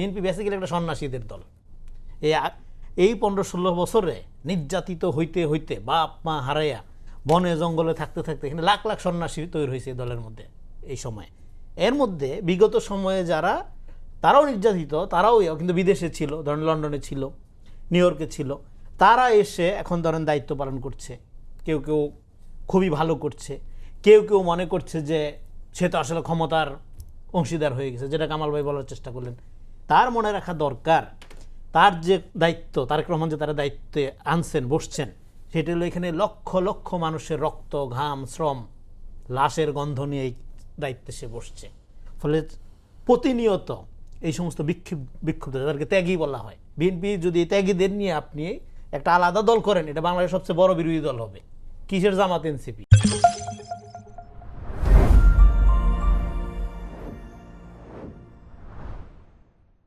BNP basically একটা সন্ন্যাসীদের দল। এই 15-16 বছরে নির্যাতিত হইতে হইতে বাপ মা হারাইয়া বনে জঙ্গলে থাকতে থাকতে এখানে লাখ লাখ সন্ন্যাসী তৈরি হয়েছে এই দলের মধ্যে এই সময়ে। এর মধ্যে বিগত সময়ে যারা তারাও নির্যাতিত, তারাও কিন্তু বিদেশে ছিল, ধরেন লন্ডনে ছিল, নিউ ইয়র্কে ছিল, তারা এসে এখন ধরেন দায়িত্ব পালন করছে। কেউ কেউ খুবই ভালো করছে, কেউ কেউ মনে করছে যে সে তো আসলে ক্ষমতার অংশীদার হয়ে গেছে, যেটা কামাল ভাই বলার চেষ্টা করলেন। তার মনে রাখা দরকার তার যে দায়িত্ব, তারেক রহমান যে তারা দায়িত্বে আনছেন, বসছেন, সেটা হলো এখানে লক্ষ লক্ষ মানুষের রক্ত, ঘাম, শ্রম, লাশের গন্ধ নিয়ে এই দায়িত্বে সে বসছে। ফলে প্রতিনিয়ত এই সমস্ত বিক্ষুব্ধ, তাদেরকে ত্যাগী বলা হয়। বিএনপি যদি ত্যাগীদের নিয়ে আপনি একটা আলাদা দল করেন, এটা বাংলাদেশের সবচেয়ে বড় বিরোধী দল হবে। কিসের জামাত, এনসিপি।